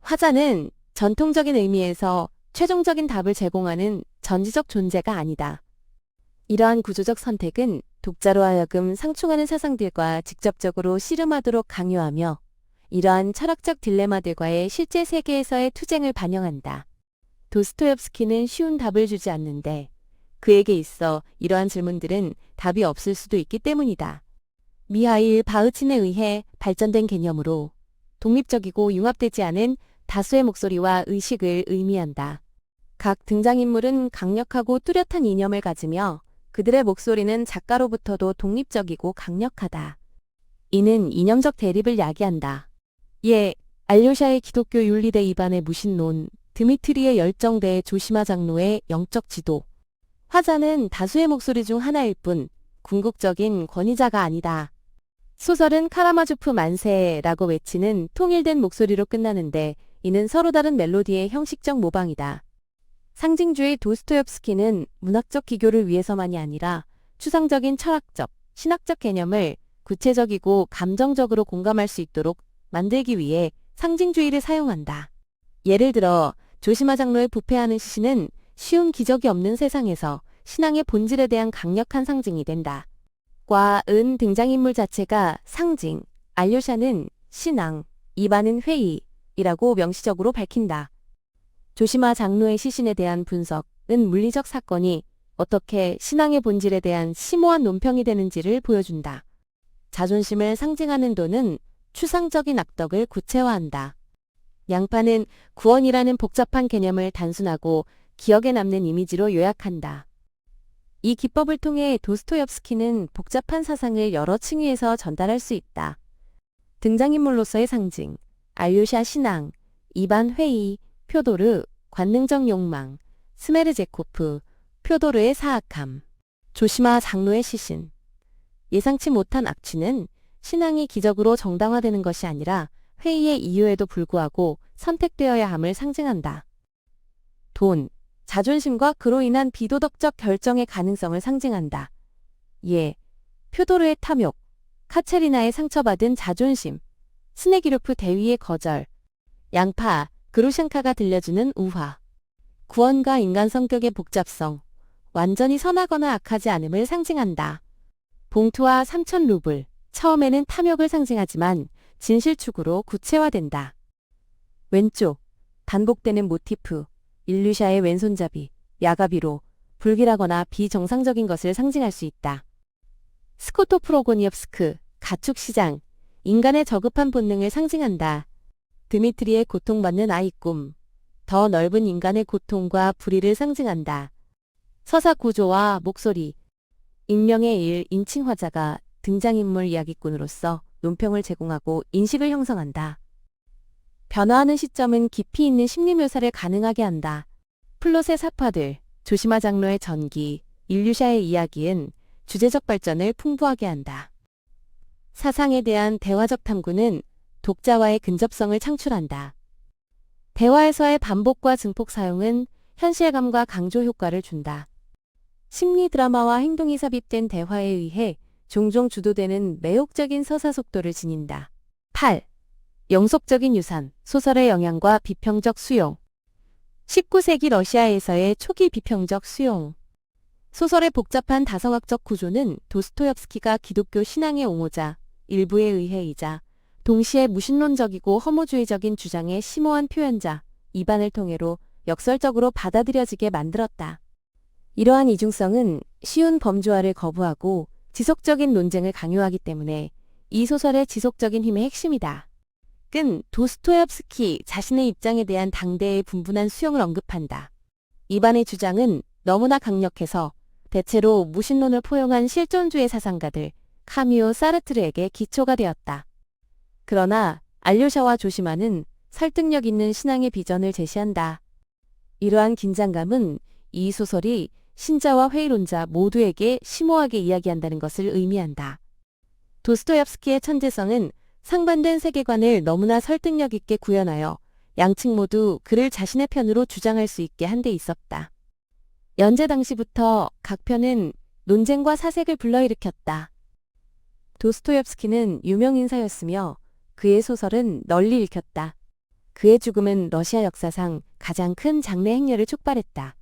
A: 화자는 전통적인 의미에서 최종적인 답을 제공하는 전지적 존재가 아니다. 이러한 구조적 선택은 독자로 하여금 상충하는 사상들과 직접적으로 씨름하도록 강요하며 이러한 철학적 딜레마들과의 실제 세계에서의 투쟁을 반영한다. 도스토옙스키는 쉬운 답을 주지 않는데 그에게 있어 이러한 질문들은 답이 없을 수도 있기 때문이다. 미하일 바흐친에 의해 발전된 개념으로 독립적이고 융합되지 않은 다수의 목소리와 의식을 의미한다. 각 등장인물은 강력하고 뚜렷한 이념을 가지며 그들의 목소리는 작가로부터도 독립적이고 강력하다. 이는 이념적 대립을 야기한다. 알료샤의 기독교 윤리대 이반의 무신론, 드미트리의 열정대 조시마 장로의 영적 지도. 화자는 다수의 목소리 중 하나일 뿐 궁극적인 권위자가 아니다. 소설은 카라마조프 만세라고 외치는 통일된 목소리로 끝나는데 이는 서로 다른 멜로디의 형식적 모방이다. 상징주의 도스토옙스키는 문학적 기교를 위해서만이 아니라 추상적인 철학적, 신학적 개념을 구체적이고 감정적으로 공감할 수 있도록 만들기 위해 상징주의를 사용한다. 예를 들어 조시마 장로의 부패하는 시신은 쉬운 기적이 없는 세상에서 신앙의 본질에 대한 강력한 상징이 된다. 과, 등장인물 자체가 상징, 알료샤는 신앙, 이반은 회의이라고 명시적으로 밝힌다. 조시마 장로의 시신에 대한 분석은 물리적 사건이 어떻게 신앙의 본질에 대한 심오한 논평이 되는지를 보여준다. 자존심을 상징하는 도는 추상적인 악덕을 구체화한다. 양파는 구원이라는 복잡한 개념을 단순하고 기억에 남는 이미지로 요약한다. 이 기법을 통해 도스토옙스키는 복잡한 사상을 여러 층위에서 전달할 수 있다. 등장인물로서의 상징, 알료샤 신앙, 이반 회의, 표도르, 관능적 욕망, 스메르제코프, 표도르의 사악함, 조시마 장로의 시신. 예상치 못한 악취는 신앙이 기적으로 정당화되는 것이 아니라 회의의 이유에도 불구하고 선택되어야 함을 상징한다. 돈, 자존심과 그로 인한 비도덕적 결정의 가능성을 상징한다. 예, 표도르의 탐욕, 카체리나의 상처받은 자존심, 스네기르프 대위의 거절, 양파, 그루샹카가 들려주는 우화, 구원과 인간 성격의 복잡성, 완전히 선하거나 악하지 않음을 상징한다. 봉투와 3,000 루블, 처음에는 탐욕을 상징하지만 진실축으로 구체화된다. 왼쪽, 반복되는 모티프, 일류샤의 왼손잡이, 야가비로, 불길하거나 비정상적인 것을 상징할 수 있다. 스코토프로고니옙스크, 가축시장, 인간의 저급한 본능을 상징한다. 드미트리의 고통받는 아이 꿈, 더 넓은 인간의 고통과 불의를 상징한다. 서사 구조와 목소리, 익명의 일 인칭화자가 등장인물 이야기꾼으로서 논평을 제공하고 인식을 형성한다. 변화하는 시점은 깊이 있는 심리묘사를 가능하게 한다. 플롯의 사파들, 조시마 장로의 전기, 일류샤의 이야기는 주제적 발전을 풍부하게 한다. 사상에 대한 대화적 탐구는 독자와의 근접성을 창출한다. 대화에서의 반복과 증폭 사용은 현실감과 강조 효과를 준다. 심리 드라마와 행동이 삽입된 대화에 의해 종종 주도되는 매혹적인 서사 속도를 지닌다. 8. 영속적인 유산, 소설의 영향과 비평적 수용. 19세기 러시아에서의 초기 비평적 수용. 소설의 복잡한 다성학적 구조는 도스토옙스키가 기독교 신앙의 옹호자, 일부에 의해이자 동시에 무신론적이고 허무주의적인 주장의 심오한 표현자, 이반을 통해로 역설적으로 받아들여지게 만들었다. 이러한 이중성은 쉬운 범주화를 거부하고 지속적인 논쟁을 강요하기 때문에 이 소설의 지속적인 힘의 핵심이다. 끈 도스토옙스키 자신의 입장에 대한 당대의 분분한 수용을 언급한다. 이반의 주장은 너무나 강력해서 대체로 무신론을 포용한 실존주의 사상가들 카뮤, 사르트르에게 기초가 되었다. 그러나 알료샤와 조시마는 설득력 있는 신앙의 비전을 제시한다. 이러한 긴장감은 이 소설이 신자와 회의론자 모두에게 심오하게 이야기한다는 것을 의미한다. 도스토옙스키의 천재성은 상반된 세계관을 너무나 설득력 있게 구현하여 양측 모두 그를 자신의 편으로 주장할 수 있게 한 데 있었다. 연재 당시부터 각 편은 논쟁과 사색을 불러일으켰다. 도스토옙스키는 유명 인사였으며 그의 소설은 널리 읽혔다. 그의 죽음은 러시아 역사상 가장 큰 장래 행렬을 촉발했다.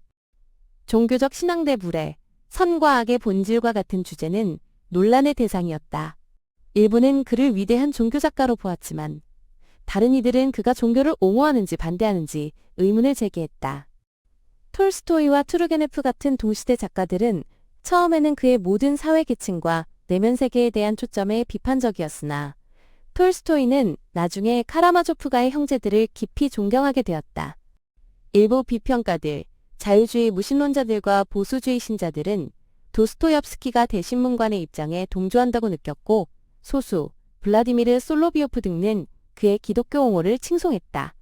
A: 종교적 신앙대 불의, 선과 악의 본질과 같은 주제는 논란의 대상이었다. 일부는 그를 위대한 종교작가로 보았지만 다른 이들은 그가 종교를 옹호하는지 반대하는지 의문을 제기했다. 톨스토이와 투르게네프 같은 동시대 작가들은 처음에는 그의 모든 사회계층과 내면 세계에 대한 초점에 비판적이었으나 톨스토이는 나중에 카라마조프가의 형제들을 깊이 존경하게 되었다. 일부 비평가들, 자유주의 무신론자들과 보수주의 신자들은 도스토옙스키가 대신문관의 입장에 동조한다고 느꼈고 소수, 블라디미르 솔로비오프 등은 그의 기독교 옹호를 칭송했다.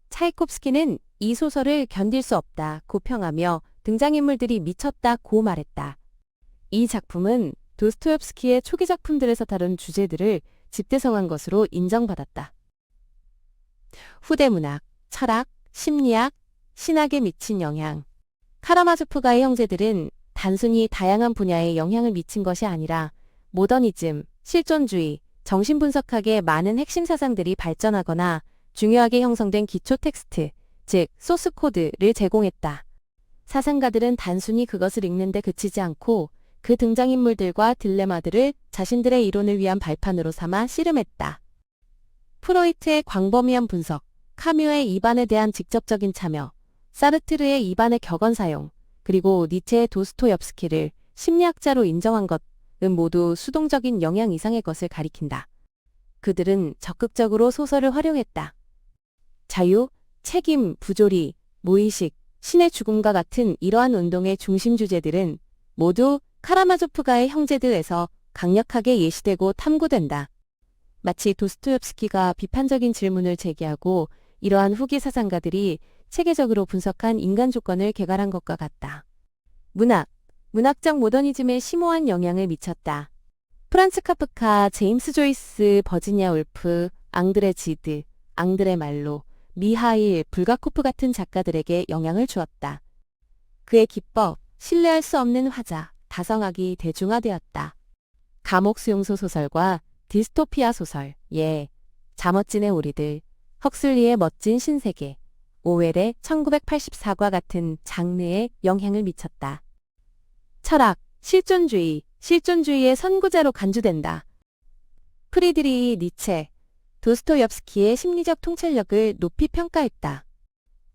A: 차이콥스키는 이 소설을 견딜 수 없다고 평하며 등장인물들이 미쳤다고 말했다. 이 작품은 도스토옙스키의 초기 작품들에서 다룬 주제들을 집대성한 것으로 인정받았다. 후대 문학, 철학, 심리학, 신학에 미친 영향. 카라마조프가의 형제들은 단순히 다양한 분야에 영향을 미친 것이 아니라 모더니즘, 실존주의, 정신분석학의 많은 핵심 사상들이 발전하거나 중요하게 형성된 기초 텍스트, 즉 소스 코드를 제공했다. 사상가들은 단순히 그것을 읽는데 그치지 않고 그 등장인물들과 딜레마들을 자신들의 이론을 위한 발판으로 삼아 씨름했다. 프로이트의 광범위한 분석, 카뮤의 이반에 대한 직접적인 참여, 사르트르의 이반의 격언 사용, 그리고 니체의 도스토옙스키를 심리학자로 인정한 것은 모두 수동적인 영향 이상의 것을 가리킨다. 그들은 적극적으로 소설을 활용했다. 자유, 책임, 부조리, 무의식, 신의 죽음과 같은 이러한 운동의 중심 주제들은 모두 카라마조프가의 형제들에서 강력하게 예시되고 탐구된다. 마치 도스토옙스키가 비판적인 질문을 제기하고 이러한 후기 사상가들이 체계적으로 분석한 인간 조건을 개발한 것과 같다. 문학적 모더니즘에 심오한 영향을 미쳤다. 프란츠 카프카, 제임스 조이스, 버지니아 울프, 앙드레 지드, 앙드레 말로, 미하일 불가코프 같은 작가들에게 영향을 주었다. 그의 기법, 신뢰할 수 없는 화자, 다성학이 대중화되었다. 감옥 수용소 소설과 디스토피아 소설, 잠어진의 오리들, 헉슬리의 멋진 신세계, 오웰의 1984과 같은 장르에 영향을 미쳤다. 철학, 실존주의의 선구자로 간주된다. 프리드리히 니체, 도스토옙스키의 심리적 통찰력을 높이 평가했다.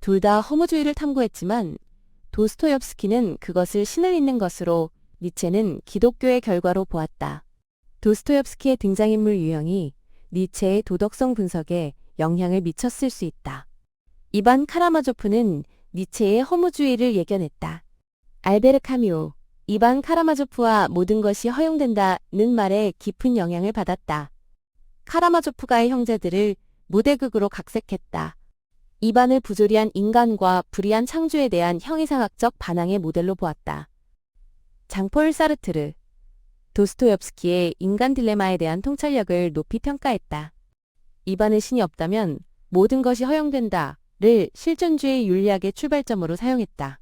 A: 둘 다 허무주의를 탐구했지만 도스토옙스키는 그것을 신을 잇는 것으로, 니체는 기독교의 결과로 보았다. 도스토옙스키의 등장인물 유형이 니체의 도덕성 분석에 영향을 미쳤을 수 있다. 이반 카라마조프는 니체의 허무주의를 예견했다. 알베르 카뮈, 이반 카라마조프와 모든 것이 허용된다는 말에 깊은 영향을 받았다. 카라마조프가의 형제들을 무대극으로 각색했다. 이반을 부조리한 인간과 불의한 창조에 대한 형이상학적 반항의 모델로 보았다. 장폴 사르트르, 도스토옙스키의 인간 딜레마에 대한 통찰력을 높이 평가했다. 이반의 신이 없다면 모든 것이 허용된다를 실존주의 윤리학의 출발점으로 사용했다.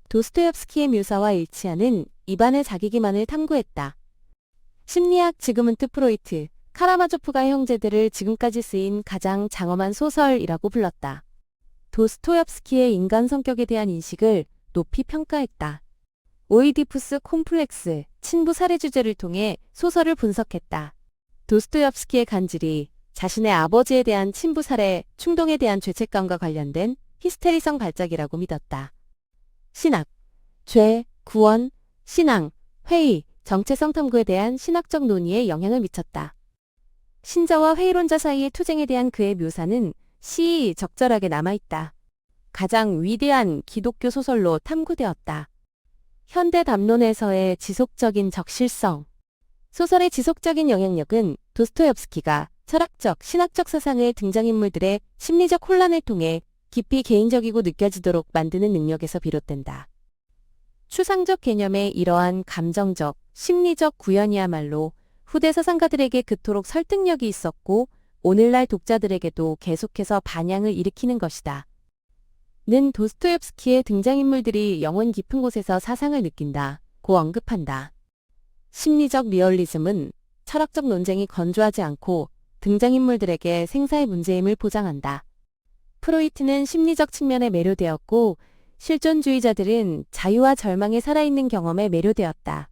A: 도스토옙스키의 묘사와 일치하는 이반의 자기기만을 탐구했다. 심리학 지그문트 프로이트, 카라마조프가의 형제들을 지금까지 쓰인 가장 장엄한 소설이라고 불렀다. 도스토옙스키의 인간 성격에 대한 인식을 높이 평가했다. 오이디푸스 콤플렉스, 친부 살해 주제를 통해 소설을 분석했다. 도스토옙스키의 간질이 자신의 아버지에 대한 친부 살해 충동에 대한 죄책감과 관련된 히스테리성 발작이라고 믿었다. 신학, 죄, 구원, 신앙, 회의, 정체성 탐구에 대한 신학적 논의에 영향을 미쳤다. 신자와 회의론자 사이의 투쟁에 대한 그의 묘사는 시이 적절하게 남아있다. 가장 위대한 기독교 소설로 탐구되었다. 현대 담론에서의 지속적인 적실성. 소설의 지속적인 영향력은 도스토옙스키가 철학적, 신학적 사상을 등장인물들의 심리적 혼란을 통해 깊이 개인적이고 느껴지도록 만드는 능력에서 비롯된다. 추상적 개념의 이러한 감정적, 심리적 구현이야말로 후대 사상가들에게 그토록 설득력이 있었고 오늘날 독자들에게도 계속해서 반향을 일으키는 것이다. 는 도스토옙스키의 등장인물들이 영혼 깊은 곳에서 사상을 느낀다 고 언급한다. 심리적 리얼리즘은 철학적 논쟁이 건조하지 않고 등장인물들에게 생사의 문제임을 보장한다. 프로이트는 심리적 측면에 매료되었고 실존주의자들은 자유와 절망에 살아있는 경험에 매료되었다.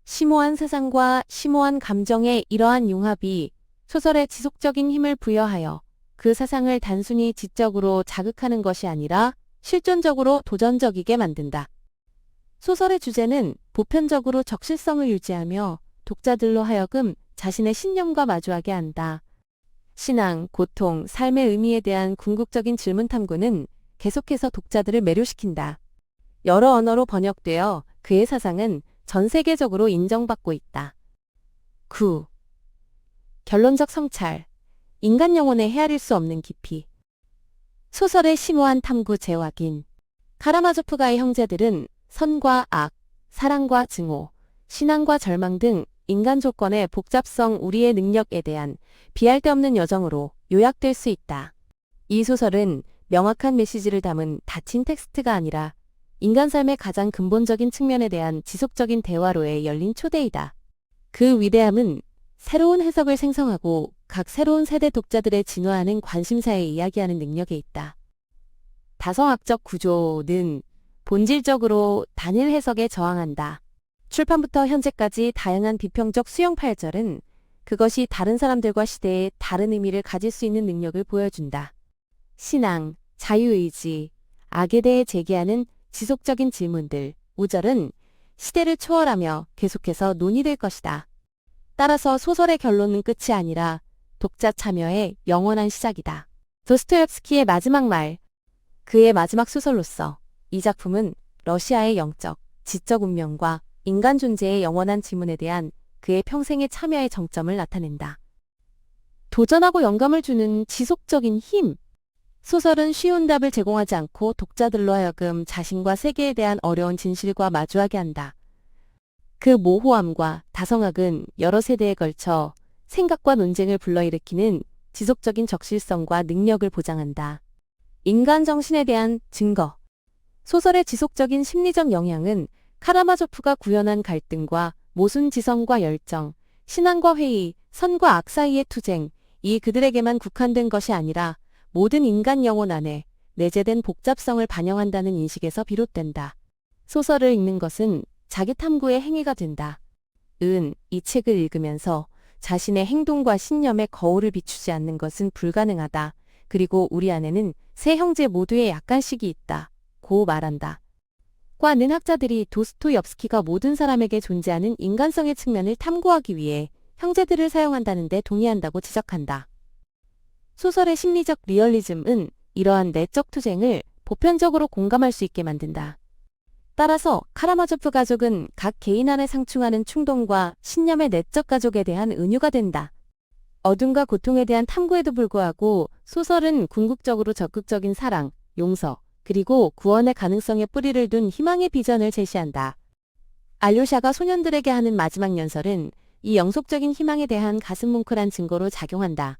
A: 심오한 사상과 심오한 감정의 이러한 융합이 소설에 지속적인 힘을 부여하여 그 사상을 단순히 지적으로 자극하는 것이 아니라 실존적으로 도전적이게 만든다. 소설의 주제는 보편적으로 적실성을 유지하며 독자들로 하여금 자신의 신념과 마주하게 한다. 신앙, 고통, 삶의 의미에 대한 궁극적인 질문 탐구는 계속해서 독자들을 매료시킨다. 여러 언어로 번역되어 그의 사상은 전 세계적으로 인정받고 있다. 9. 결론적 성찰. 인간 영혼에 헤아릴 수 없는 깊이. 소설의 심오한 탐구 재확인. 카라마조프가의 형제들은 선과 악, 사랑과 증오, 신앙과 절망 등 인간 조건의 복잡성 우리의 능력에 대한 비할 데 없는 여정으로 요약될 수 있다. 이 소설은 명확한 메시지를 담은 닫힌 텍스트가 아니라 인간 삶의 가장 근본적인 측면에 대한 지속적인 대화로의 열린 초대이다. 그 위대함은 새로운 해석을 생성하고 각 새로운 세대 독자들의 진화하는 관심사에 이야기하는 능력에 있다. 다성학적 구조는 본질적으로 단일 해석에 저항한다. 출판부터 현재까지 다양한 비평적 수용 팔절은 그것이 다른 사람들과 시대에 다른 의미를 가질 수 있는 능력을 보여준다. 신앙, 자유의지, 악에 대해 제기하는 지속적인 질문들, 우절은 시대를 초월하며 계속해서 논의될 것이다. 따라서 소설의 결론은 끝이 아니라 독자 참여의 영원한 시작이다. 도스토옙스키의 마지막 말, 그의 마지막 소설로서 이 작품은 러시아의 영적, 지적 운명과 인간 존재의 영원한 질문에 대한 그의 평생의 참여의 정점을 나타낸다. 도전하고 영감을 주는 지속적인 힘. 소설은 쉬운 답을 제공하지 않고 독자들로 하여금 자신과 세계에 대한 어려운 진실과 마주하게 한다. 그 모호함과 다성학은 여러 세대에 걸쳐 생각과 논쟁을 불러일으키는 지속적인 적실성과 능력을 보장한다. 인간 정신에 대한 증거. 소설의 지속적인 심리적 영향은 카라마조프가 구현한 갈등과 모순 지성과 열정, 신앙과 회의, 선과 악 사이의 투쟁, 이 그들에게만 국한된 것이 아니라 모든 인간 영혼 안에 내재된 복잡성을 반영한다는 인식에서 비롯된다. 소설을 읽는 것은 자기 탐구의 행위가 된다. 이 책을 읽으면서 자신의 행동과 신념에 거울을 비추지 않는 것은 불가능하다. 그리고 우리 안에는 세 형제 모두의 약간씩이 있다. 고 말한다. 과는 학자들이 도스토옙스키가 모든 사람에게 존재하는 인간성의 측면을 탐구하기 위해 형제들을 사용한다는 데 동의한다고 지적한다. 소설의 심리적 리얼리즘은 이러한 내적 투쟁을 보편적으로 공감할 수 있게 만든다. 따라서 카라마조프 가족은 각 개인 안에 상충하는 충동과 신념의 내적 가족에 대한 은유가 된다. 어둠과 고통에 대한 탐구에도 불구하고 소설은 궁극적으로 적극적인 사랑, 용서, 그리고 구원의 가능성에 뿌리를 둔 희망의 비전을 제시한다. 알료샤가 소년들에게 하는 마지막 연설은 이 영속적인 희망에 대한 가슴 뭉클한 증거로 작용한다.